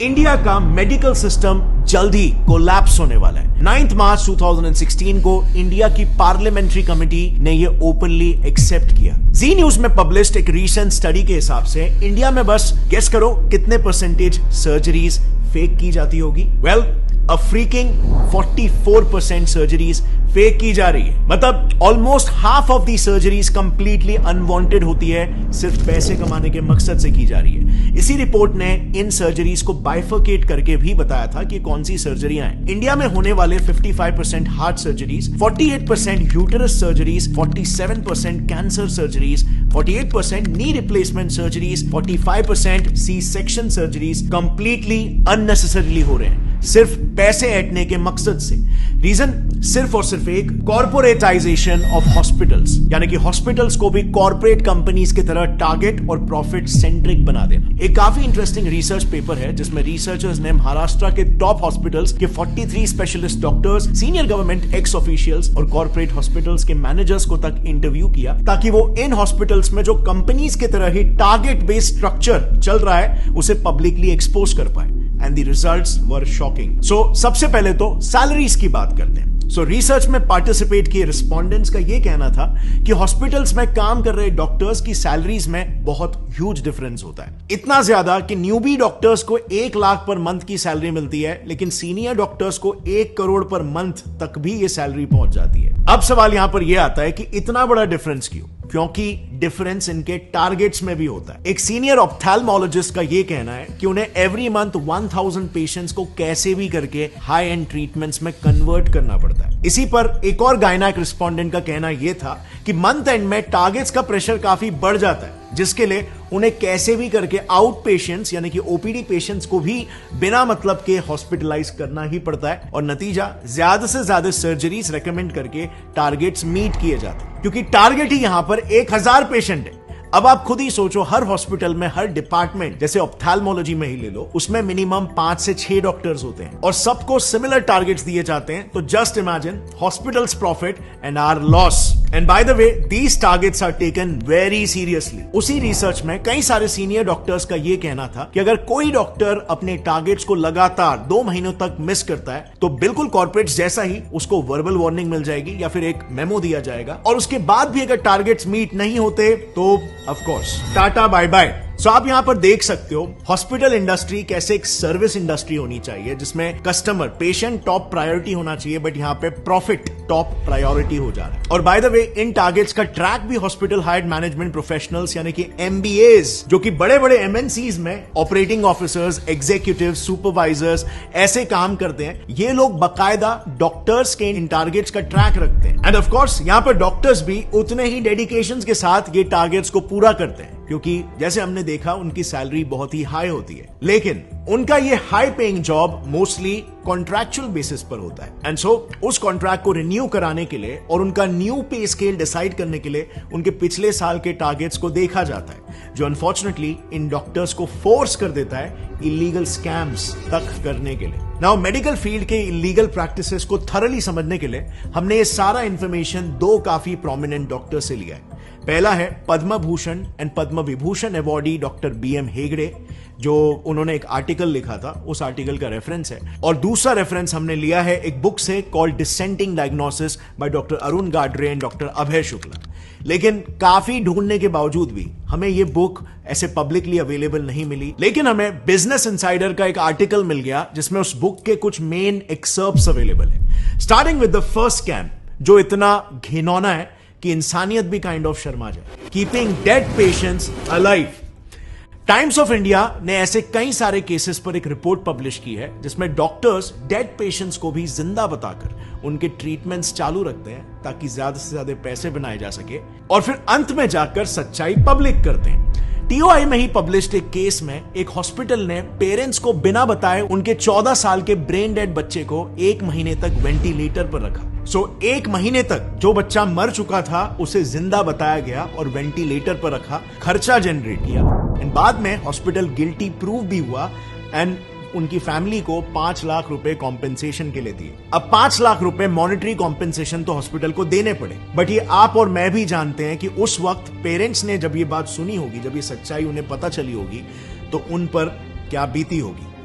India का medical system जल्द ही collapse होने वाला है। 9 मार्च 2016 को इंडिया की पार्लियामेंट्री कमेटी ने यह ओपनली एक्सेप्ट किया। जी न्यूज में पब्लिश्ड एक रीसेंट स्टडी के हिसाब से इंडिया में बस गेस करो कितने परसेंटेज सर्जरीज फेक की जाती होगी। वेल, अ फ्रीकिंग 44% सर्जरीज फेक की जा रही है। मतलब almost half of the surgeries completely unwanted होती है, सिर्फ पैसे कमाने के मकसद से की जा रही है। इसी रिपोर्ट ने इन सर्जरीज को बाइफरकेट करके भी बताया था कि कौन सी सर्जरियां हैं। इंडिया में होने वाले 55% heart surgeries, 48% uterus surgeries, 47% cancer surgeries, 48% knee replacement surgeries, 45% C section surgeries completely unnecessarily हो रहे हैं, सिर्फ पैसे ऐंठने के मकसद से। रीजन सिर्फ और सिर्फ एक, कॉर्पोरेटाइजेशन ऑफ हॉस्पिटल्स, यानी कि हॉस्पिटल्स को भी कॉर्पोरेट कंपनीज की तरह टारगेट और प्रॉफिट सेंट्रिक बना देना। एक काफी इंटरेस्टिंग रिसर्च पेपर है जिसमें रिसर्चर्स ने महाराष्ट्र के टॉप हॉस्पिटल्स के 43 specialist doctors, senior government x officials और कॉर्पोरेट हॉस्पिटल्स के मैनेजर्स को तक इंटरव्यू किया, ताकि वो इन हॉस्पिटल्स में जो कंपनीज की तरह ही टारगेट बेस्ड स्ट्रक्चर चल रहा है उसे पब्लिकली एक्सपोज कर पाए। And the results were shocking. So, सबसे पहले तो सैलरीज की बात करते हैं। रिसर्च में पार्टिसिपेट किए रिस्पोंडेंट्स का यह कहना था कि हॉस्पिटल्स में काम कर रहे डॉक्टर्स की सैलरीज में बहुत ह्यूज डिफरेंस होता है। इतना ज्यादा कि न्यूबी डॉक्टर्स को 1 लाख पर मंथ की सैलरी मिलती है, लेकिन सीनियर डॉक्टर्स को 1 करोड़ पर मंथ तक भी ये सैलरी पहुंच जाती है। अब सवाल यहां पर यह आता है कि इतना बड़ा डिफरेंस क्यों? क्योंकि डिफरेंस इनके टारगेट्स में भी होता है। एक सीनियर ऑप्थेल्मोलॉजिस्ट का यह कहना है कि उन्हें एवरी मंथ 1000 पेशेंट्स को कैसे भी करके हाई एंड ट्रीटमेंट्स में कन्वर्ट करना पड़ता है। इसी पर एक और गायनेक रिस्पोंडेंट का कहना यह था कि मंथ एंड में टारगेट्स का प्रेशर काफी बढ़ जाता है, जिसके लिए उन्हें कैसे भी करके आउट पेशेंट्स यानी कि ओपीडी पेशेंट्स को भी बिना मतलब के हॉस्पिटलाइज करना ही पड़ता है, और नतीजा ज्यादा से ज्यादा सर्जरीज रेकमेंड करके टारगेट्स मीट किए जाते हैं, क्योंकि टारगेट ही यहां पर 1000 पेशेंट है। अब आप खुद ही सोचो, हर हॉस्पिटल में, हर डिपार्टमेंट, जैसे ऑप्थेल्मोलॉजी में ही ले लो, उसमें मिनिमम 5 से 6 डॉक्टर्स होते हैं और सबको सिमिलर टारगेट्स दिए जाते हैं। तो just imagine hospitals profit and our loss. And by the way, these targets are taken very seriously. उसी रिसर्च में कई सारे सीनियर डॉक्टर्स का यह कहना था कि अगर कोई डॉक्टर अपने टारगेट्स को लगातार 2 महीनों तक मिस करता है तो बिल्कुल कॉर्पोरेट्स जैसा ही उसको वर्बल वार्निंग मिल जाएगी या फिर एक मेमो दिया जाएगा, और उसके बाद भी अगर टारगेट्स मीट नहीं होते तो of course tata bye bye. So आप यहां पर देख सकते हो हॉस्पिटल इंडस्ट्री कैसे एक सर्विस इंडस्ट्री होनी चाहिए, जिसमें कस्टमर, पेशेंट टॉप प्रायोरिटी होना चाहिए, बट यहां पे प्रॉफिट टॉप प्रायोरिटी हो जा रहा है। और bye the way, in targets का ट्रैक भी हॉस्पिटल हायर्ड मैनेजमेंट प्रोफेशनल्स यानी कि एमबीएस, जो कि बड़े बड़े एमएनसीज में ऑपरेटिंग ऑफिसर्स, एग्जीक्यूटिव, सुपरवाइजर्स ऐसे काम करते हैं। ये लोग बकायदा डॉक्टर्स के इन टारगेट्स का ट्रैक रखते हैं, एंड ऑफ कोर्स यहां पर डॉक्टर्स भी उतने ही डेडिकेशन के साथ ये टारगेट्स को पूरा करते हैं, क्योंकि जैसे हमने देखा उनकी सैलरी बहुत ही हाई होती है। लेकिन उनका ये high paying job mostly contractual basis पर होता है, एंड सो उस कॉन्ट्रैक्ट को रिन्यू कराने के लिए और उनका न्यू पे स्केल डिसाइड करने के लिए उनके पिछले साल के टारगेट्स को देखा जाता है, जो अनफॉर्चुनेटली इन डॉक्टर्स को फोर्स कर देता है इलीगल स्कैम्स तक करने के लिए। नाउ, मेडिकल फील्ड के इलीगल प्रैक्टिसेस को थरली समझने के लिए हमने ये सारा इंफॉर्मेशन 2 काफी प्रोमिनेंट डॉक्टर से लिया है। पहला है Padma Bhushan and Padma Vibhushan awardee doctor BM Hegde, जो उन्होंने एक आर्टिकल लिखा था, उस आर्टिकल का रेफरेंस है। और दूसरा रेफरेंस हमने लिया है एक बुक से called dissenting diagnosis by doctor Arun Gadre and doctor Abhay Shukla. लेकिन काफी ढूंढने के बावजूद भी हमें यह बुक ऐसे पब्लिकली अवेलेबल नहीं मिली, लेकिन हमें बिजनेस इनसाइडर का एक आर्टिकल मिल गया जिसमें उस बुक के कुछ मेन एक्सर्प्ट्स अवेलेबल है। Starting with the first scam, जो इतना घिनौना है कि इंसानियत भी काइंड ऑफ शर्मा जाए। Keeping dead patients alive. Times of India ने ऐसे कई सारे केसेस पर एक रिपोर्ट पब्लिश की है जिसमें डॉक्टर्स डेड पेशेंट्स को भी जिंदा बताकर उनके ट्रीटमेंट्स चालू रखते हैं, ताकि ज्यादा से ज्यादा पैसे बनाए जा सके, और फिर अंत में जाकर सच्चाई पब्लिक करते हैं। TOI में ही पब्लिश्ड एक केस में एक हॉस्पिटल ने पेरेंट्स को बिना बताए उनके 14 साल के ब्रेन डेड बच्चे को 1 महीने तक वेंटिलेटर पर रखा। 1 महीने तक जो बच्चा मर चुका था उसे जिंदा बताया गया और वेंटिलेटर पर रखा, खर्चा जनरेट किया, एंड बाद में हॉस्पिटल गिल्टी प्रूव भी हुआ, एंड उनकी फैमिली को 5 लाख रुपए कॉम्पेंसेशन के लिए दिए। अब 5 लाख रुपए मॉनेटरी कॉम्पेंसेशन तो हॉस्पिटल को देने पड़े, बट ये आप और मैं भी जानते हैं कि उस वक्त पेरेंट्स ने जब ये बात सुनी होगी, जब ये सच्चाई उन्हें पता चली होगी, तो उन पर क्या बीती होगी।